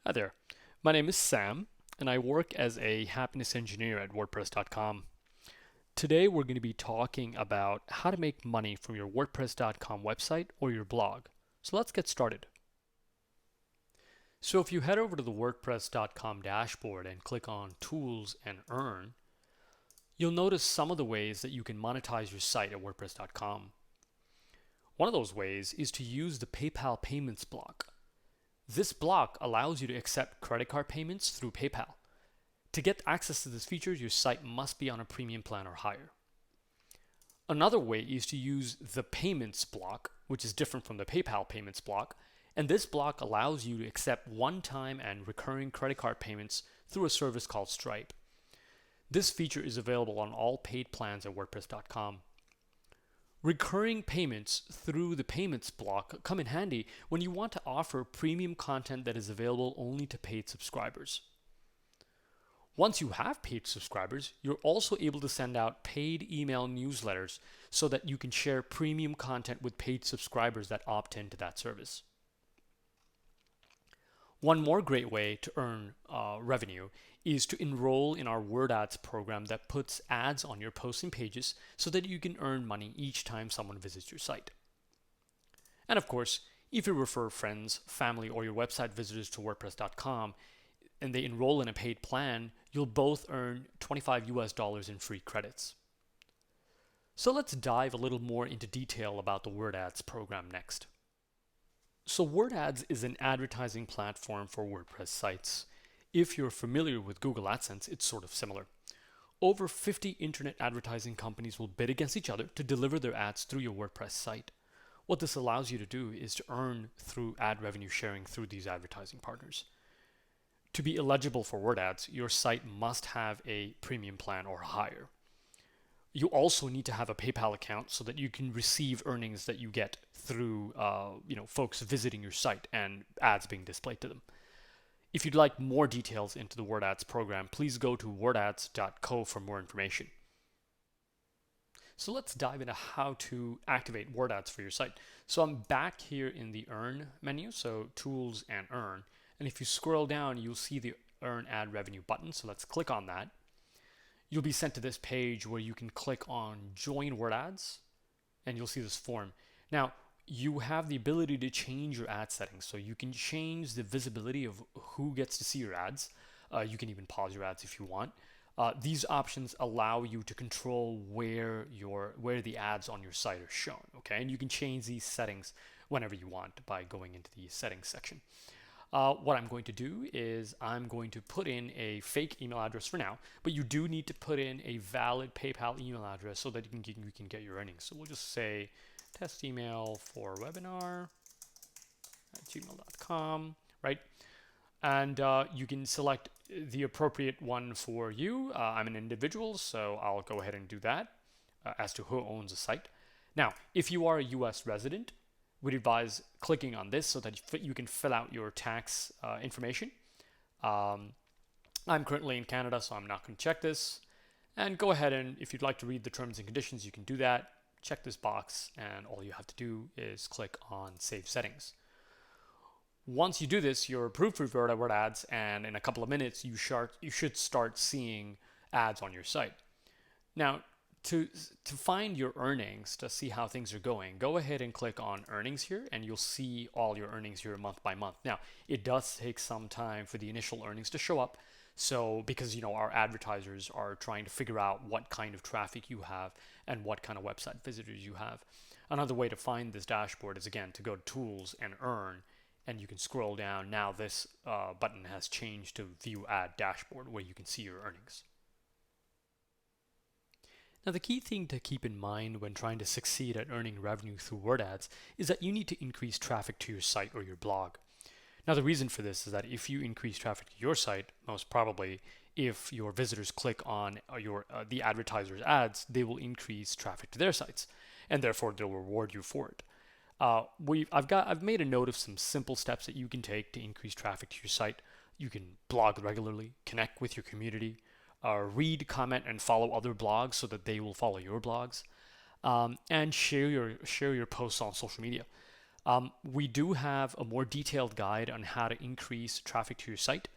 Hi there. My name is Sam, and I work as a happiness engineer at WordPress.com. Today, we're going to be talking about how to make money from your WordPress.com website or your blog. So let's get started. So if you head over to the WordPress.com dashboard and click on Tools and Earn, you'll notice some of the ways that you can monetize your site at WordPress.com. One of those ways is to use the PayPal payments block. This block allows you to accept credit card payments through PayPal. To get access to this feature, your site must be on a premium plan or higher. Another way is to use the payments block, which is different from the PayPal payments block, and this block allows you to accept one-time and recurring credit card payments through a service called Stripe. This feature is available on all paid plans at WordPress.com. Recurring payments through the payments block come in handy when you want to offer premium content that is available only to paid subscribers. Once you have paid subscribers, you're also able to send out paid email newsletters so that you can share premium content with paid subscribers that opt into that service. One more great way to earn revenue is to enroll in our Word Ads program that puts ads on your posts and pages so that you can earn money each time someone visits your site. And of course, if you refer friends, family, or your website visitors to WordPress.com and they enroll in a paid plan, you'll both earn $25 in free credits. So let's dive a little more into detail about the Word Ads program next. So Word Ads is an advertising platform for WordPress sites. If you're familiar with Google AdSense, it's sort of similar. Over 50 internet advertising companies will bid against each other to deliver their ads through your WordPress site. What this allows you to do is to earn through ad revenue sharing through these advertising partners. To be eligible for Word Ads, your site must have a premium plan or higher. You also need to have a PayPal account so that you can receive earnings that you get through folks visiting your site and ads being displayed to them. If you'd like more details into the Word Ads program, please go to wordads.co for more information. So let's dive into how to activate Word Ads for your site. So I'm back here in the Earn menu, so Tools and Earn. And if you scroll down, you'll see the Earn Ad Revenue button. So let's click on that. You'll be sent to this page where you can click on Join Word Ads, and you'll see this form. Now, you have the ability to change your ad settings. So you can change the visibility of who gets to see your ads. You can even pause your ads if you want. These options allow you to control where the ads on your site are shown. Okay, and you can change these settings whenever you want by going into the settings section. What I'm going to do is I'm going to put in a fake email address for now, but you do need to put in a valid PayPal email address so that you can get your earnings. So we'll just say test email for webinar at gmail.com, right? And you can select the appropriate one for you. I'm an individual, so I'll go ahead and do that as to who owns the site. Now, if you are a US resident, we'd advise clicking on this so that you can fill out your tax information. I'm currently in Canada, so I'm not going to check this. And go ahead and if you'd like to read the terms and conditions, you can do that. Check this box, and all you have to do is click on Save Settings. Once you do this, you're approved for Word Ads, and in a couple of minutes, you should start seeing ads on your site. Now, to find your earnings, to see how things are going, go ahead and click on Earnings here, and you'll see all your earnings here month by month. Now, it does take some time for the initial earnings to show up. So because our advertisers are trying to figure out what kind of traffic you have and what kind of website visitors you have. Another way to find this dashboard is again to go to Tools and Earn, and you can scroll down. Now this button has changed to View Ad Dashboard where you can see your earnings. Now the key thing to keep in mind when trying to succeed at earning revenue through Word Ads is that you need to increase traffic to your site or your blog. Now, the reason for this is that if you increase traffic to your site, most probably, if your visitors click on the advertiser's ads, they will increase traffic to their sites, and therefore they'll reward you for it. I've made a note of some simple steps that you can take to increase traffic to your site. You can blog regularly, connect with your community, read, comment, and follow other blogs so that they will follow your blogs, and share your posts on social media. We do have a more detailed guide on how to increase traffic to your site.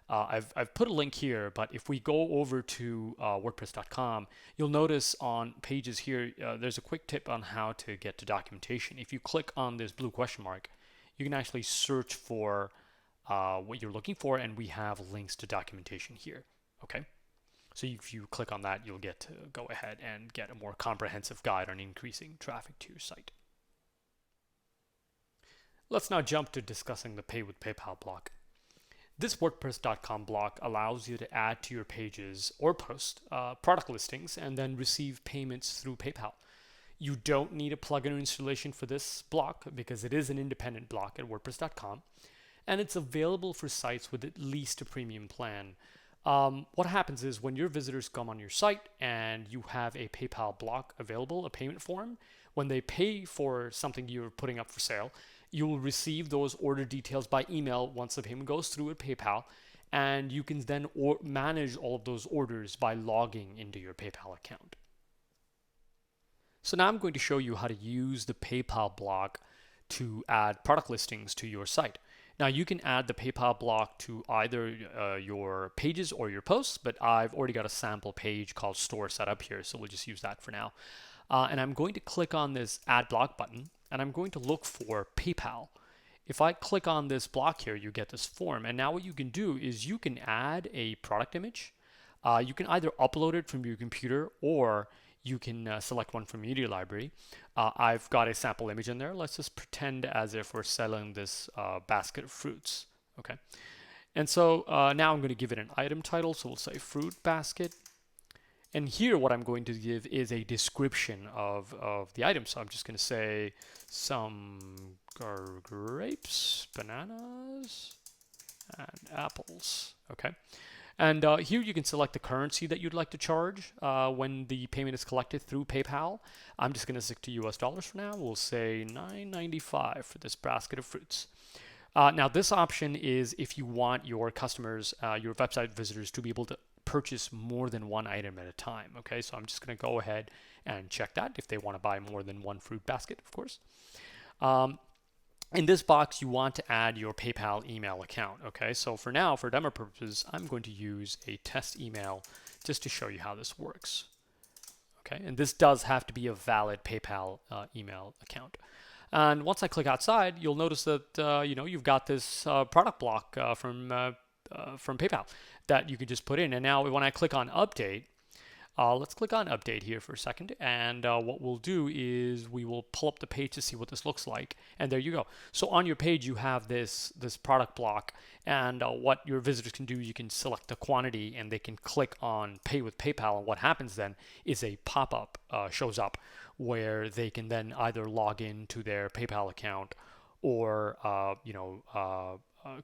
I've put a link here, but if we go over to WordPress.com, you'll notice on pages here, there's a quick tip on how to get to documentation. If you click on this blue question mark, you can actually search for what you're looking for, and we have links to documentation here. Okay, so if you click on that, you'll get to go ahead and get a more comprehensive guide on increasing traffic to your site. Let's now jump to discussing the Pay with PayPal block. This WordPress.com block allows you to add to your pages or post product listings and then receive payments through PayPal. You don't need a plugin installation for this block because it is an independent block at WordPress.com, and it's available for sites with at least a premium plan. What happens is when your visitors come on your site and you have a PayPal block available, a payment form, when they pay for something you're putting up for sale, you will receive those order details by email once the payment goes through at PayPal, and you can then manage all of those orders by logging into your PayPal account. So now I'm going to show you how to use the PayPal block to add product listings to your site. Now you can add the PayPal block to either your pages or your posts, but I've already got a sample page called Store set up here, so we'll just use that for now. And I'm going to click on this Add Block button, and I'm going to look for PayPal. If I click on this block here, you get this form. And now what you can do is you can add a product image. You can either upload it from your computer or you can select one from Media Library. I've got a sample image in there. Let's just pretend as if we're selling this basket of fruits. Okay. And so now I'm going to give it an item title. So we'll say fruit basket. And here what I'm going to give is a description of the item. So I'm just going to say some grapes, bananas, and apples. Okay. And here you can select the currency that you'd like to charge when the payment is collected through PayPal. I'm just going to stick to US dollars for now. We'll say $9.95 for this basket of fruits. Now this option is if you want your customers, your website visitors to be able to purchase more than one item at a time. Okay, so I'm just going to go ahead and check that if they want to buy more than one fruit basket, of course. In this box, you want to add your PayPal email account. Okay, so for now, for demo purposes, I'm going to use a test email just to show you how this works. Okay, and this does have to be a valid PayPal email account. And once I click outside, you'll notice that you've got this product block from PayPal that you can just put in. And now when I click on update, let's click on update here for a second. And what we'll do is we will pull up the page to see what this looks like. And there you go. So on your page, you have this product block. And what your visitors can do, you can select the quantity and they can click on pay with PayPal. And what happens then is a pop-up shows up where they can then either log in to their PayPal account or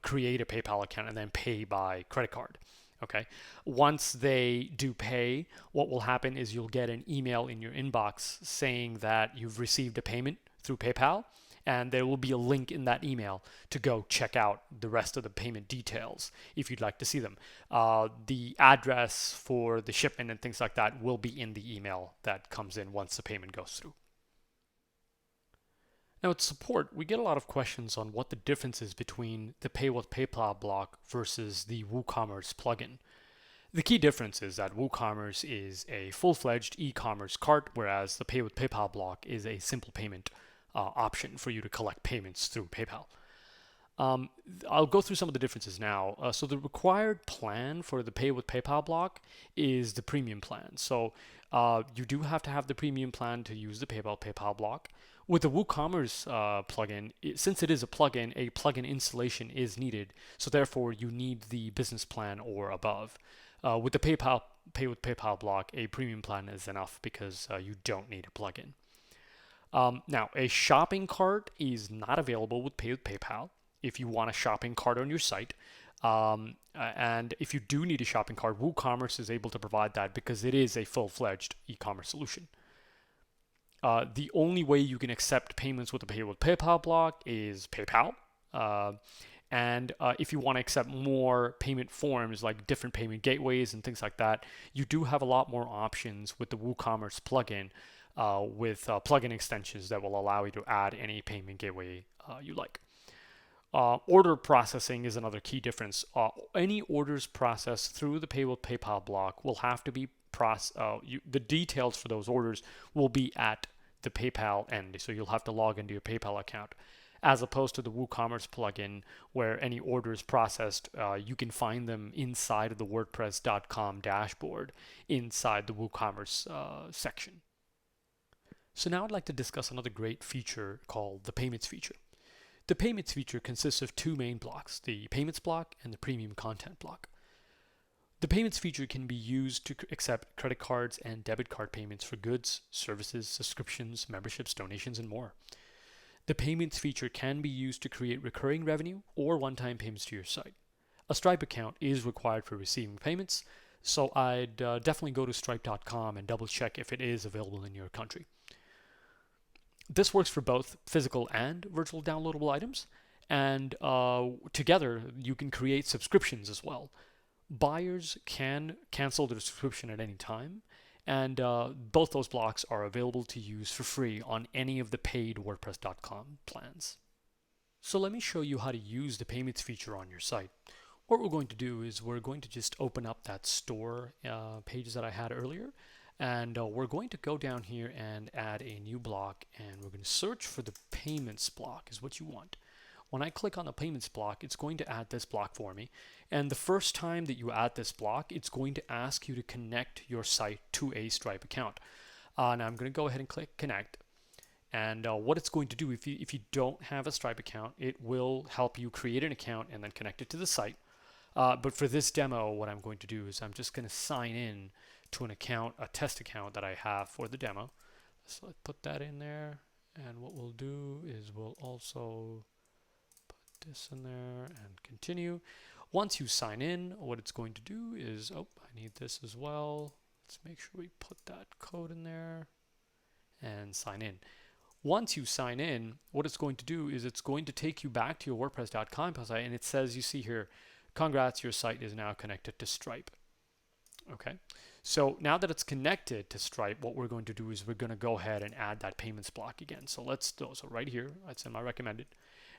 create a PayPal account and then pay by credit card. Okay. Once they do pay, what will happen is you'll get an email in your inbox saying that you've received a payment through PayPal, and there will be a link in that email to go check out the rest of the payment details if you'd like to see them. The address for the shipment and things like that will be in the email that comes in once the payment goes through. Now at support, we get a lot of questions on what the difference is between the Pay with PayPal block versus the WooCommerce plugin. The key difference is that WooCommerce is a full-fledged e-commerce cart, whereas the Pay with PayPal block is a simple payment option for you to collect payments through PayPal. I'll go through some of the differences now. So the required plan for the Pay with PayPal block is the premium plan. So you do have to have the premium plan to use the PayPal block. With the WooCommerce plugin, since it is a plugin installation is needed. So therefore, you need the business plan or above. With the Pay with PayPal block, a premium plan is enough because you don't need a plugin. Now, a shopping cart is not available with Pay with PayPal if you want a shopping cart on your site. And if you do need a shopping cart, WooCommerce is able to provide that because it is a full-fledged e-commerce solution. The only way you can accept payments with the Pay with PayPal block is PayPal. And if you want to accept more payment forms like different payment gateways and things like that, you do have a lot more options with the WooCommerce plugin with plugin extensions that will allow you to add any payment gateway you like. Order processing is another key difference. Any orders processed through the Pay with PayPal block will have to be the details for those orders will be at the PayPal end. So you'll have to log into your PayPal account, as opposed to the WooCommerce plugin, where any orders processed, you can find them inside of the WordPress.com dashboard inside the WooCommerce section. So now I'd like to discuss another great feature called the payments feature. The payments feature consists of two main blocks, the payments block and the premium content block. The payments feature can be used to accept credit cards and debit card payments for goods, services, subscriptions, memberships, donations, and more. The payments feature can be used to create recurring revenue or one-time payments to your site. A Stripe account is required for receiving payments, so I'd definitely go to stripe.com and double check if it is available in your country. This works for both physical and virtual downloadable items, and together you can create subscriptions as well. Buyers can cancel their subscription at any time, and both those blocks are available to use for free on any of the paid WordPress.com plans. So let me show you how to use the payments feature on your site. What we're going to do is we're going to just open up that store pages that I had earlier, and we're going to go down here and add a new block, and we're going to search for the payments block is what you want. When I click on the payments block, it's going to add this block for me. And the first time that you add this block, it's going to ask you to connect your site to a Stripe account. Now I'm going to go ahead and click connect. And what it's going to do, if you don't have a Stripe account, it will help you create an account and then connect it to the site. But for this demo, what I'm going to do is I'm just going to sign in to an account, a test account that I have for the demo. So let's put that in there. And what we'll do is we'll also put this in there and continue. Once you sign in, what it's going to do is, I need this as well. Let's make sure we put that code in there and sign in. Once you sign in, what it's going to do is it's going to take you back to your WordPress.com site, and it says, you see here, congrats, your site is now connected to Stripe. Okay, so now that it's connected to Stripe, what we're going to do is we're going to go ahead and add that payments block again. So so right here, it's in my recommended.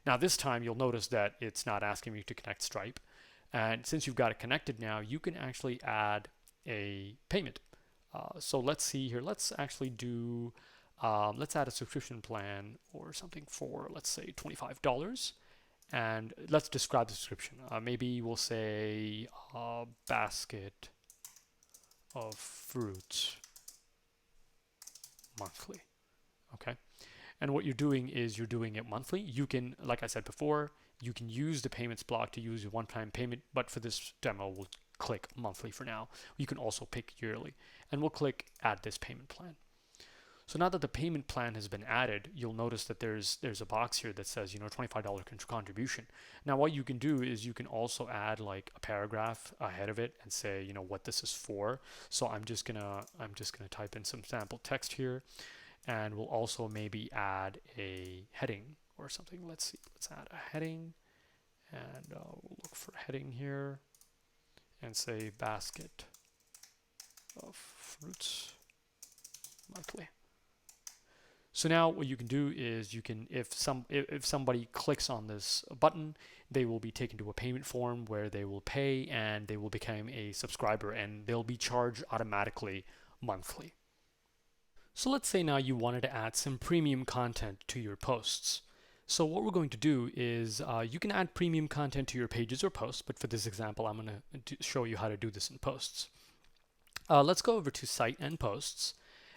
Now this time you'll notice that it's not asking me to connect Stripe. And since you've got it connected now, you can actually add a payment. So let's see here. Let's actually do, let's add a subscription plan or something for, let's say, $25. And let's describe the subscription. Maybe we'll say basket of fruits monthly. Okay. And what you're doing is you're doing it monthly. You can, like I said before, you can use the payments block to use a one-time payment, but for this demo, we'll click monthly for now. You can also pick yearly, and we'll click add this payment plan. So now that the payment plan has been added, you'll notice that there's a box here that says, $25 contribution. Now what you can do is you can also add like a paragraph ahead of it and say, what this is for. So I'm just gonna type in some sample text here, and we'll also maybe add a heading or something. Let's see, let's add a heading, and we'll look for heading here and say basket of fruits monthly. So now what you can do is if somebody clicks on this button, they will be taken to a payment form where they will pay and they will become a subscriber, and they'll be charged automatically monthly. So let's say now you wanted to add some premium content to your posts. So what we're going to do is you can add premium content to your pages or posts, but for this example, I'm going to show you how to do this in posts. Let's go over to Site and Posts,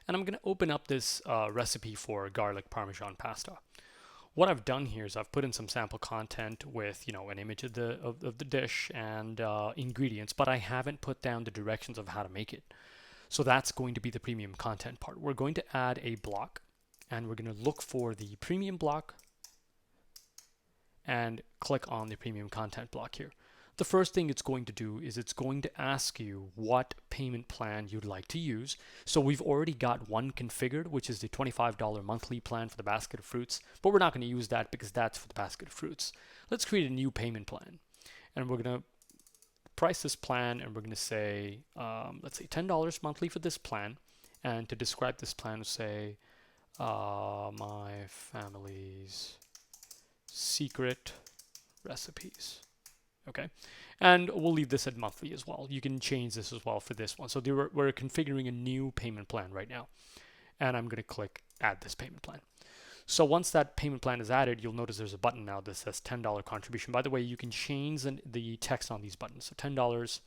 and I'm going to open up this recipe for garlic parmesan pasta. What I've done here is I've put in some sample content with an image of the dish and ingredients, but I haven't put down the directions of how to make it. So that's going to be the premium content part. We're going to add a block, and we're going to look for the premium block and click on the premium content block here. The first thing it's going to do is it's going to ask you what payment plan you'd like to use. So we've already got one configured, which is the $25 monthly plan for the basket of fruits, but we're not going to use that because that's for the basket of fruits. Let's create a new payment plan, and we're going to price this plan, and we're going to say, let's say $10 monthly for this plan. And to describe this plan, we'll say, my family's secret recipes. Okay, and we'll leave this at monthly as well. You can change this as well for this one. So we're configuring a new payment plan right now, and I'm going to click add this payment plan. So once that payment plan is added, you'll notice there's a button now that says $10 contribution. By the way, you can change the text on these buttons. So $10,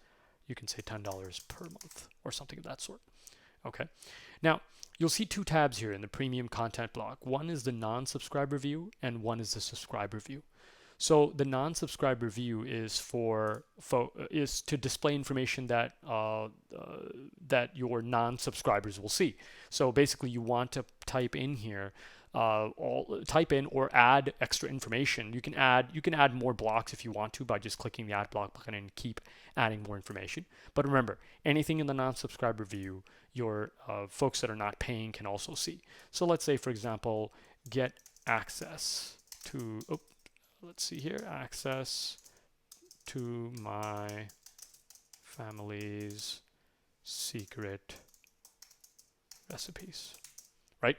you can say $10 per month or something of that sort. Okay. Now, you'll see two tabs here in the premium content block. One is the non-subscriber view and one is the subscriber view. So the non-subscriber view is is to display information that that your non-subscribers will see. So basically, you want to type in here, type in or add extra information. You can add more blocks if you want to by just clicking the add block button and keep adding more information. But remember, anything in the non-subscriber view, your folks that are not paying can also see. So let's say, for example, get access to. Let's see here, access to my family's secret recipes, right?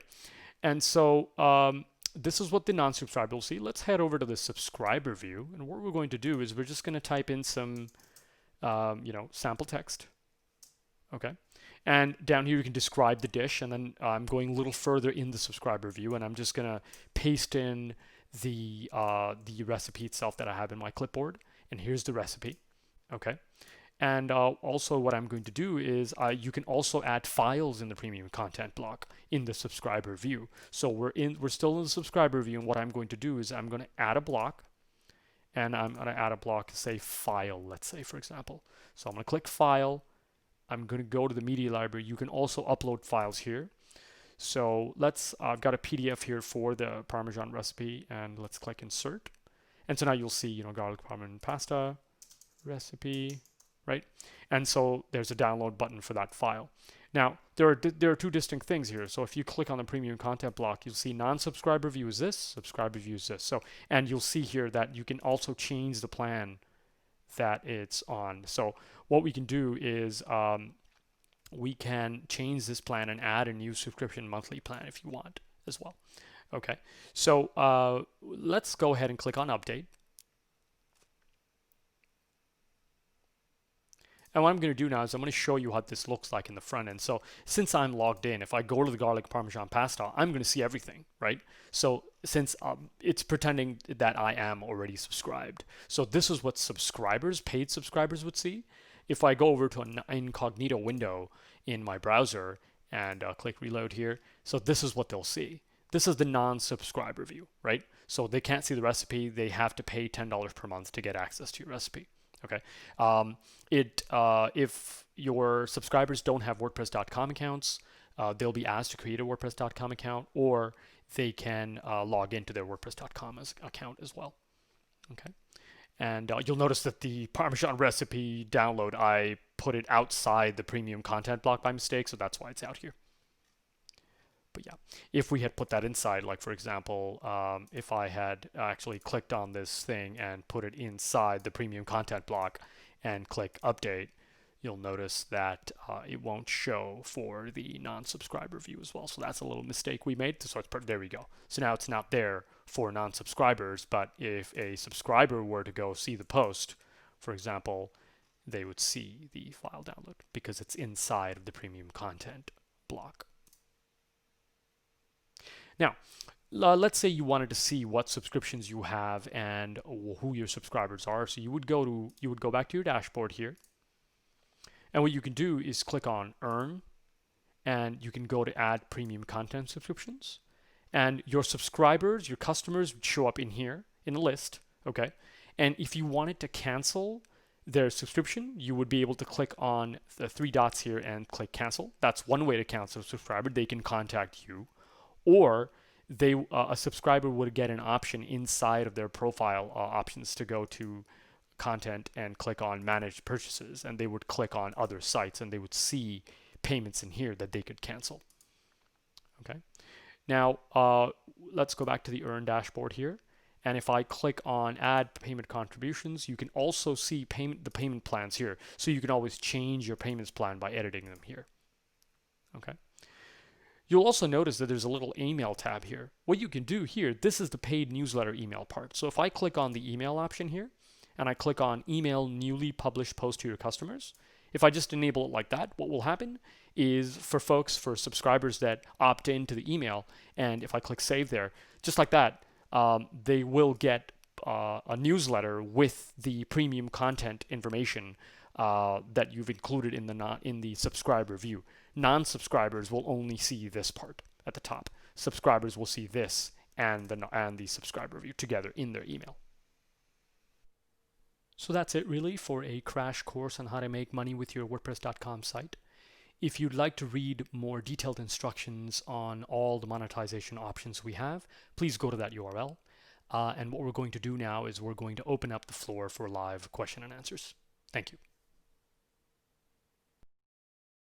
And so this is what the non-subscriber will see. Let's head over to the subscriber view, and what we're going to do is we're just going to type in some, sample text, okay? And down here you can describe the dish, and then I'm going a little further in the subscriber view, and I'm just going to paste in the recipe itself that I have in my clipboard, and here's the recipe, okay? And also what I'm going to do is you can also add files in the premium content block in the subscriber view. So we're still in the subscriber view, and what I'm going to do is I'm going to add a block, and I'm going to add a block to say file, let's say, for example. So I'm going to click file. I'm going to go to the media library. You can also upload files here. So I've got a PDF here for the Parmesan recipe, and let's click insert. And so now you'll see, garlic Parmesan pasta recipe, right? And so there's a download button for that file. Now, there are two distinct things here. So if you click on the premium content block, you'll see non-subscriber view is this, subscriber view is this. So, and you'll see here that you can also change the plan that it's on. So what we can do is we can change this plan and add a new subscription monthly plan if you want as well. Okay, so let's go ahead and click on update. And what I'm going to do now is I'm going to show you what this looks like in the front end. So since I'm logged in, if I go to the garlic Parmesan pasta, I'm going to see everything, right? So since it's pretending that I am already subscribed. So this is what paid subscribers would see. If I go over to an incognito window in my browser and click reload here, so this is what they'll see. This is the non-subscriber view, right? So they can't see the recipe. They have to pay $10 per month to get access to your recipe. Okay. If your subscribers don't have WordPress.com accounts, they'll be asked to create a WordPress.com account, or they can log into their WordPress.com account as well. Okay. And you'll notice that the Parmesan recipe download, I put it outside the premium content block by mistake, so that's why it's out here. But yeah, if we had put that inside, like for example, if I had actually clicked on this thing and put it inside the premium content block and click update, you'll notice that it won't show for the non-subscriber view as well. So that's a little mistake we made. So there we go. So now it's not there for non-subscribers, but if a subscriber were to go see the post, for example, they would see the file download because it's inside of the premium content block. Now, let's say you wanted to see what subscriptions you have and who your subscribers are. So you would go back to your dashboard here. And what you can do is click on Earn, and you can go to Add Premium Content Subscriptions. And your subscribers, your customers would show up in here in the list, okay? And if you wanted to cancel their subscription, you would be able to click on the three dots here and click Cancel. That's one way to cancel a subscriber. They can contact you. Or a subscriber would get an option inside of their profile options to go to content and click on manage purchases, and they would click on other sites and they would see payments in here that they could cancel. Okay. Now let's go back to the Earn dashboard here, and if I click on add payment contributions, you can also see the payment plans here, so you can always change your payments plan by editing them here. Okay. You'll also notice that there's a little email tab here. What you can do here, this is the paid newsletter email part. So if I click on the email option here, and I click on email newly published post to your customers, if I just enable it like that, what will happen is for subscribers that opt into the email, and if I click save there, just like that, they will get a newsletter with the premium content information that you've included in the subscriber view. Non-subscribers will only see this part at the top. Subscribers will see this and the subscriber view together in their email. So that's it really for a crash course on how to make money with your WordPress.com site. If you'd like to read more detailed instructions on all the monetization options we have, please go to that URL. And what we're going to do now is we're going to open up the floor for live question and answers. Thank you.